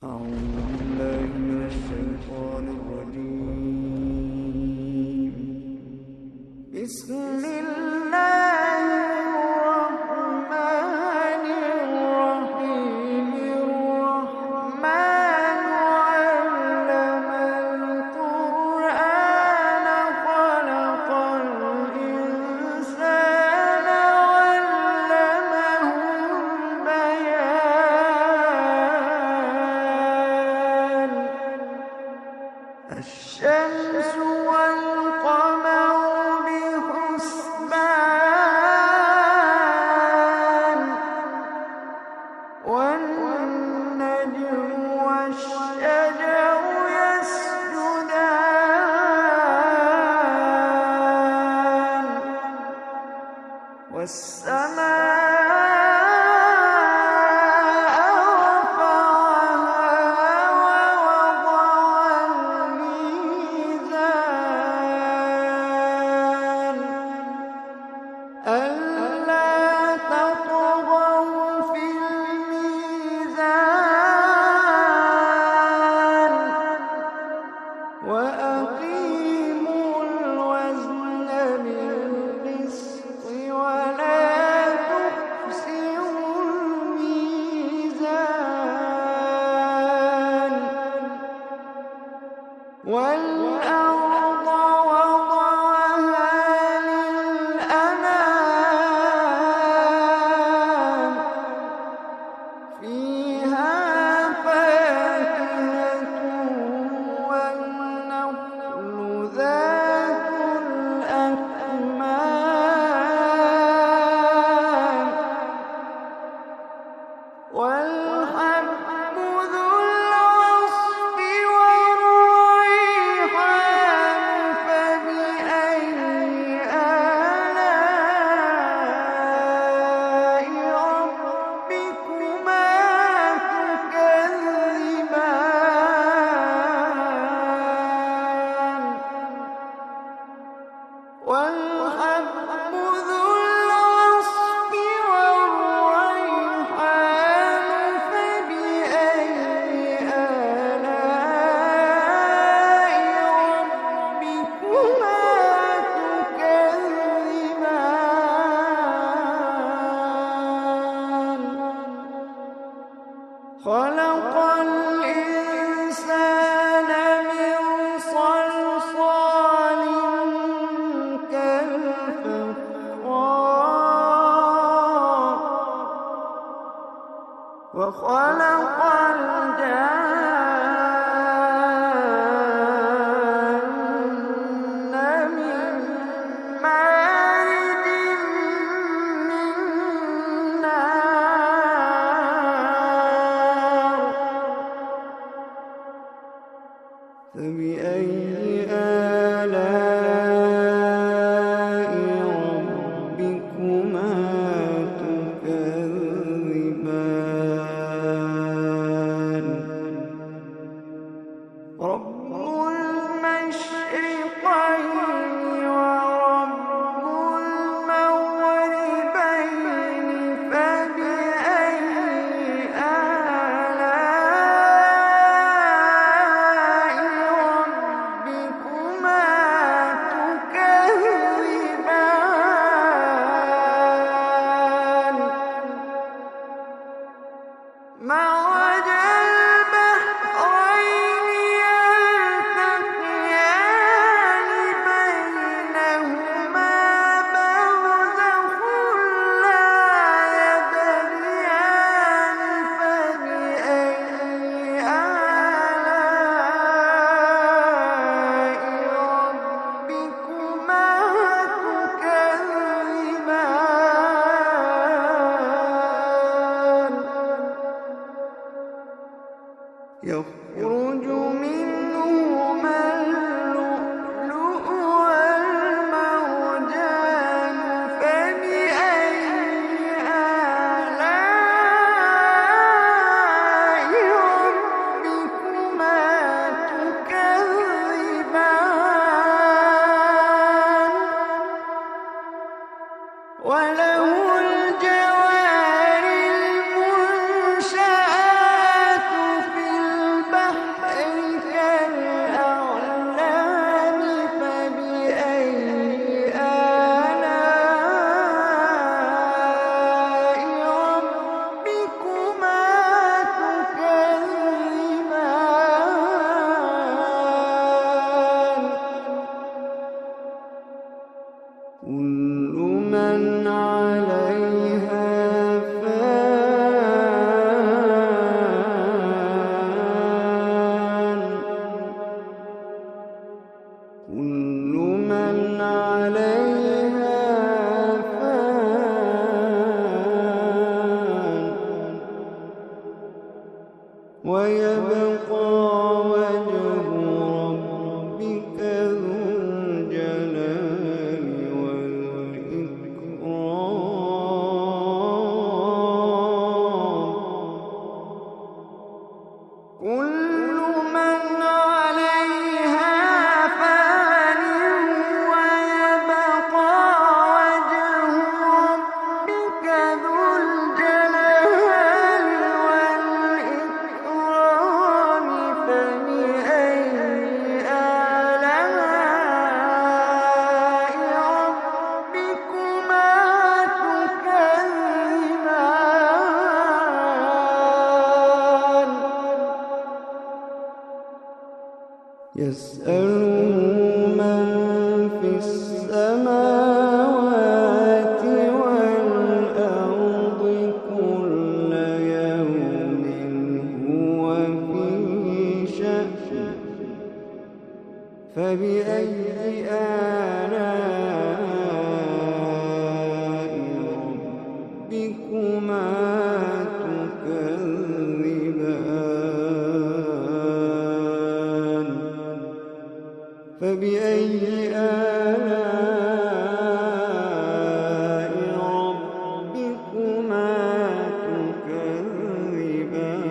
أعوذ بالله من الشيطان الرجيم. بسم الله الرحمن الرحيم. الرحمن علم القرآن خلق الإنسان علمه البيان. الشمس والقمر بحسبان، والنجم والشجر يسجدان، والسماء رفعها ووضع الميزان ألا تطغوا في الميزان وأقيموا الوزن بالقسط ولا تخسروا الميزان. والأرض وضعها للأنام، فيها فاكهة والنخل ذات الأكمام، والحب ذو العصف والريحان. فبأي آلاء ربكما تكذبان. والحب ذو العصف والريحان. فبأي آلاء ربكما تكذبان. خلق الإنسان من صلصال كالفخار، وخلق الجان من مارج من نار. فبأي آلاء ربكما تكذبان. رب المشرقين ورب المغربين. فبأي آلاء ربكما تكذبان. مرج البحرين يلتقيان بينهما برزخ لا يبغيان. فبأي آلاء ربكما تكذبان. يخرج منهما اللؤلؤ والمرجان. فبأي آلاء ربكما تكذبان. وله الجوار المنشآت في ويبقى وجه ربك ذو الجلال والإكرام. كل من عليها فان ويبقى وجه ربك ذو الجلال والإكرام. فبأي آلاء ربكما تكذبان. يسأله من في السماوات والأرض كل يوم هو في شأن. فبأي آلاء ربكما تكذبان. فبأي آلاء ربكما تكذبان.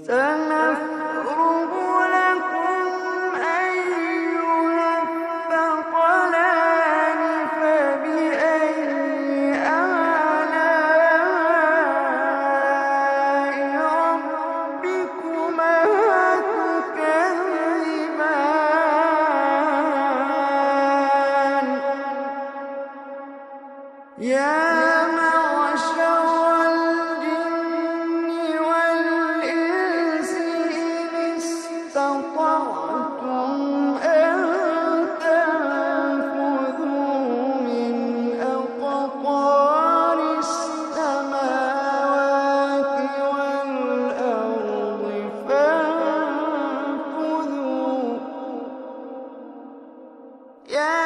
سنفرغ لكم أيها الثقلان. فبأي آلاء ربكما تكذبان. يا معشر الجن والإنس إن استطعتم أن تنفذوا من أقطار السماوات والأرض فانفذوا. يا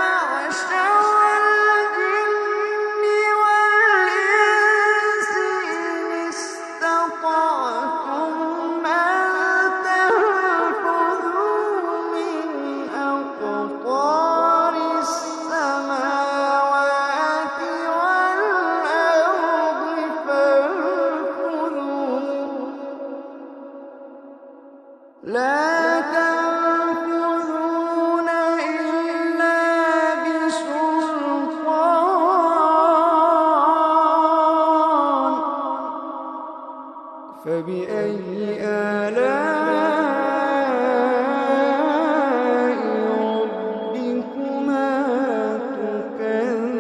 معشر الجن والإنس إن استطعتم أن تنفذوا من أقطار السماوات والأرض فانفذوا. لا تنفذون إلا بسلطان. فبأي آلاء ربكما تكذبان.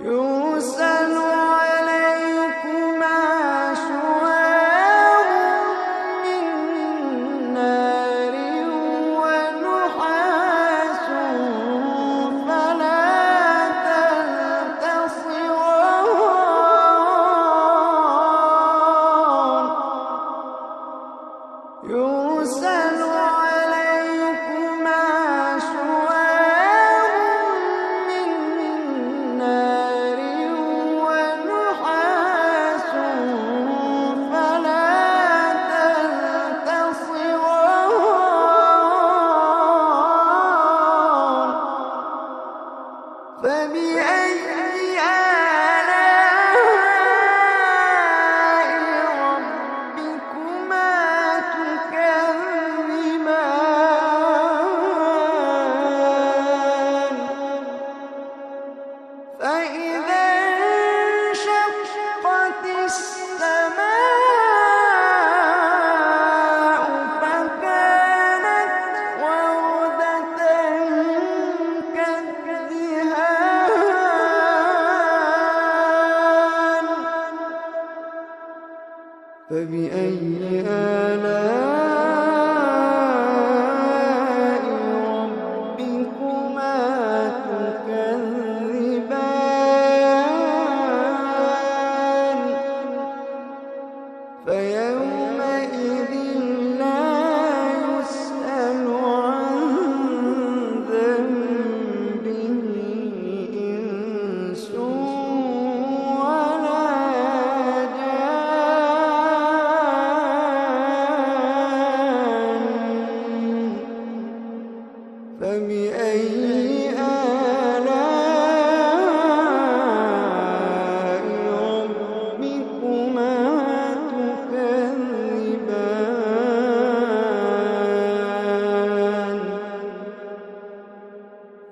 يرسل عليكما شواظ من نار ونحاس فلا تنتصران. يرسل عليكما شواظ من نار ونحاس فلا تنتصران. فبأي آلاء ربكما تكذبان. فإذا انشقت السماء فكانت وردة كالدهان. فبأي آلاء ربكما تكذبان. فيومئذ لا يسأل عن ذنبه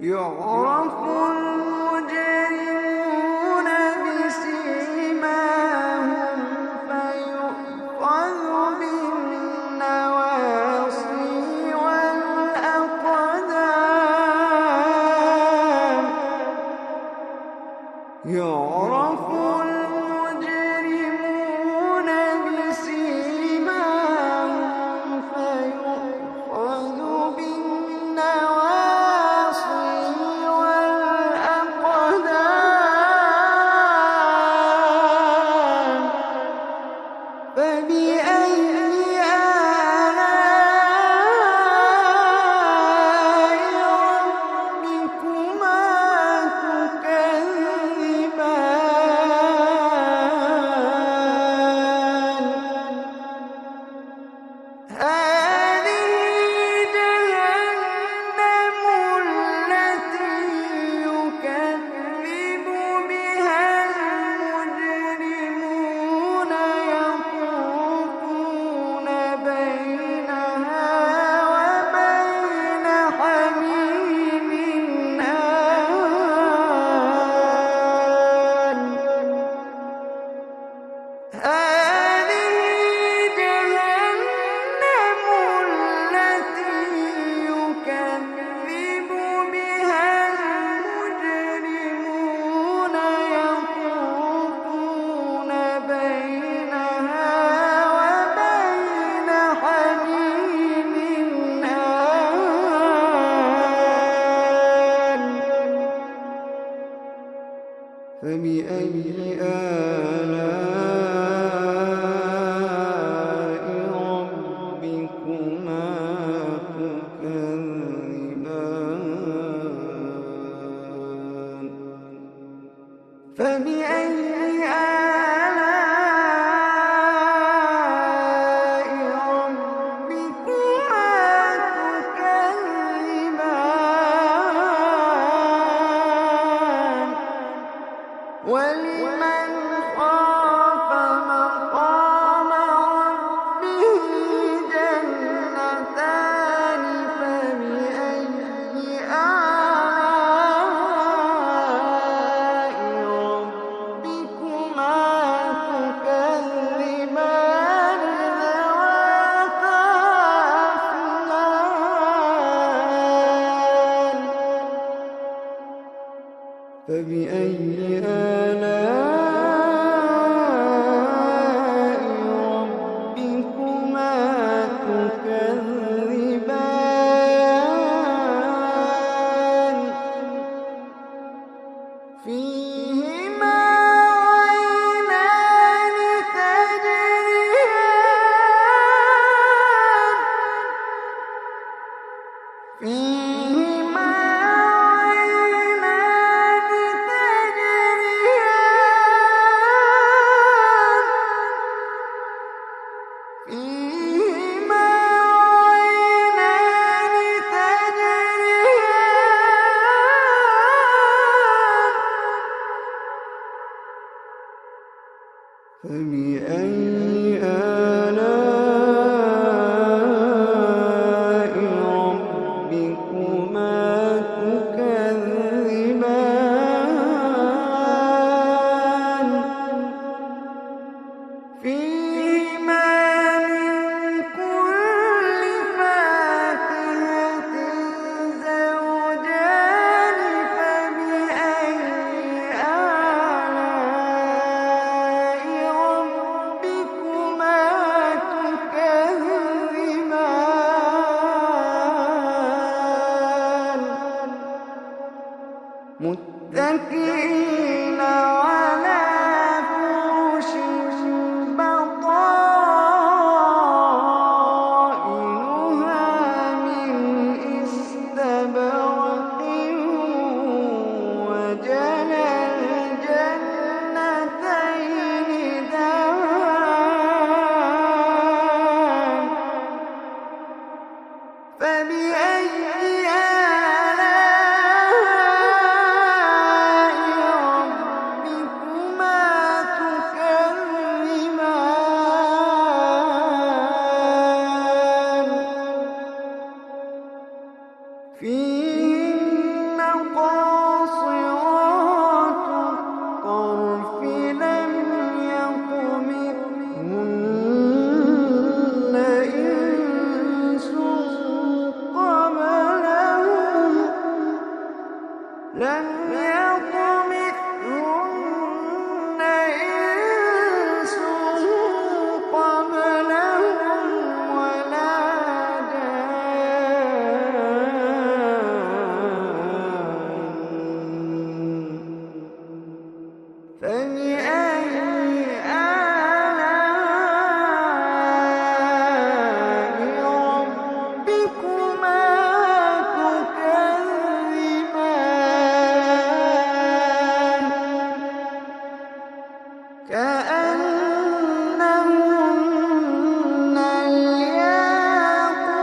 يعرف المجرمون بسيماهم فيؤخذ بالنواصي والأقدام. يعرف المجرمون بسيماهم فيؤخذ بالنواصي والأقدام. فبأي آلاء ربكما تكذبان. هذه جهنم التي يكذب بها المجرمون يطوفون بينها وبين حميم آن. هذه جهنم التي يكذب بها المجرمون يطوفون بينها وبين حميم آن. فبأي آلاء ربكما تكذبان. فبأي آلاء ربكما تكذبان. ولمن خاف مقام ربه جنتان. فبأي آلاء ربكما تكذبان ذواتا أفنان. فبأي آلاء ربكما تكذبان. فيهما عينان تجريان. فيهما عينان تجريان. فيهما عينان تجريان. فبأي آلاء ربكما تكذبان. فيهما من كل فاكهة زوجان. فبأي آلاء ربكما تكذبان. متكئين على فرش بطائنها من استبرق. وجنى الجنتين دان. فبأي آلاء لم يطمثهن إنس قبلهم ولا جان فبأي آلاء ربكما تكذبان كأنهن الياقوت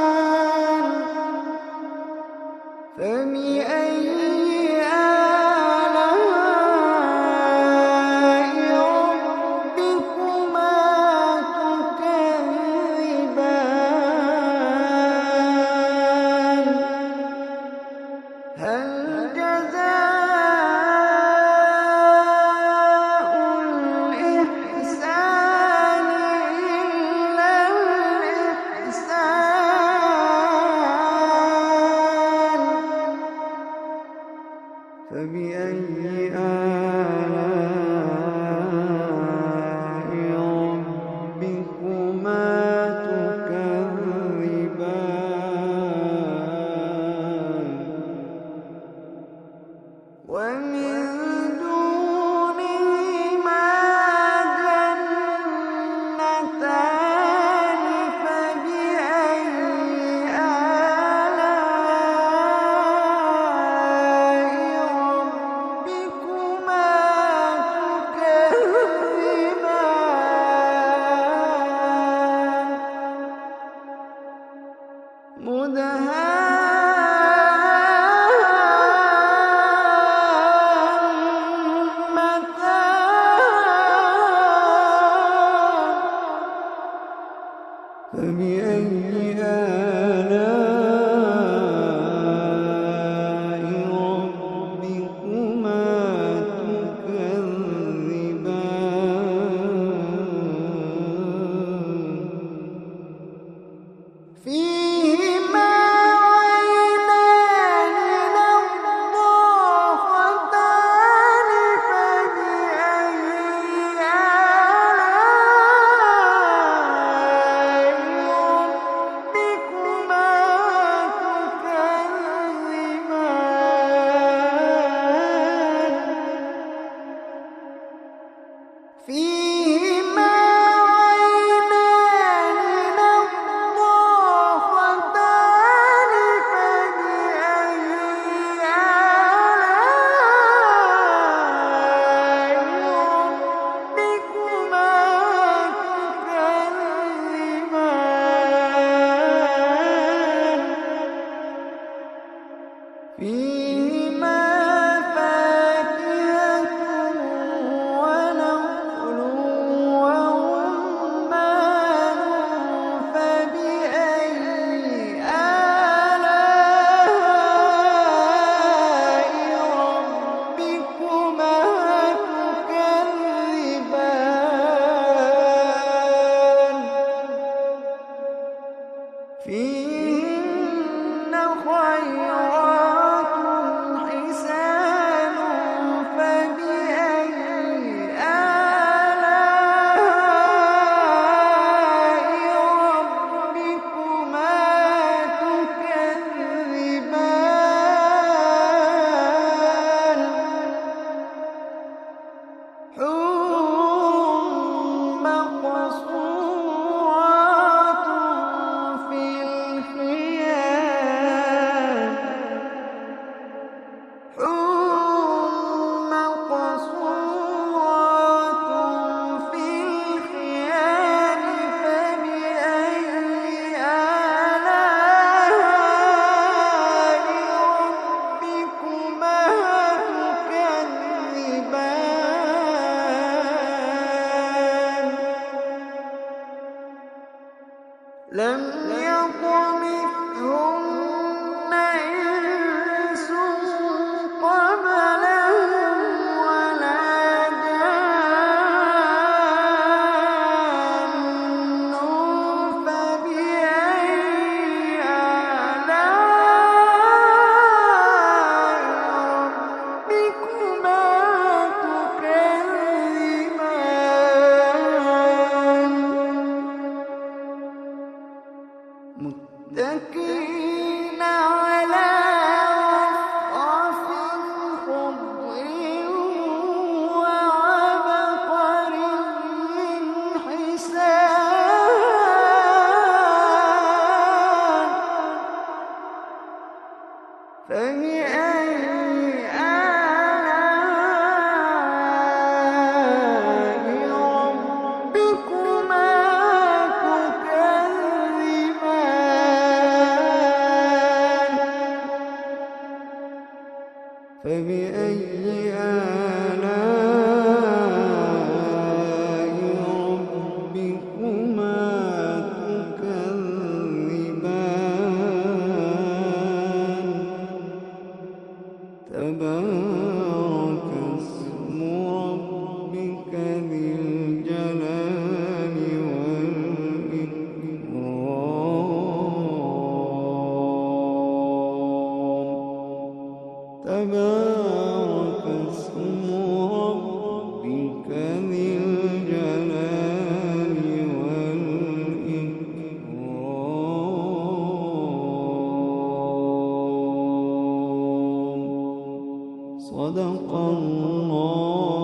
والمرجان فبأي آلاء ربكما تكذبان هل جزاء الإحسان إلا الإحسان فبأي آلاء ربكما تكذبان ومن دونهما جنتان فبأي آلاء ربكما تكذبان فبأي آلاء ربكما تكذبان فيهما عينان نضاختان فبأي آلاء ربكما تكذبان فيهما عينان نضاختان فبأي آلاء ربكما تكذبان فيهما فاكهة ونخل ورمان فبأي آلاء ربكما تكذبان فيهن خيرات حسان فبأي آلاء ربكما تكذبان حور مقصورات في الخيام حور مقصورات في الخيام فبأي آلاء ربكما تكذبان لم يطمثهن إنس قبلهم ولا جان فبأي متكئين على رفرف خضر وعبقري حسان فبأي آلاء ربكما تكذبان فبأي آلاء ربكما تكذبان تبارك اسم ربك ذي الجلال والإكرام تبارك اسم ربك ذي الجلال والإكرام صدق الله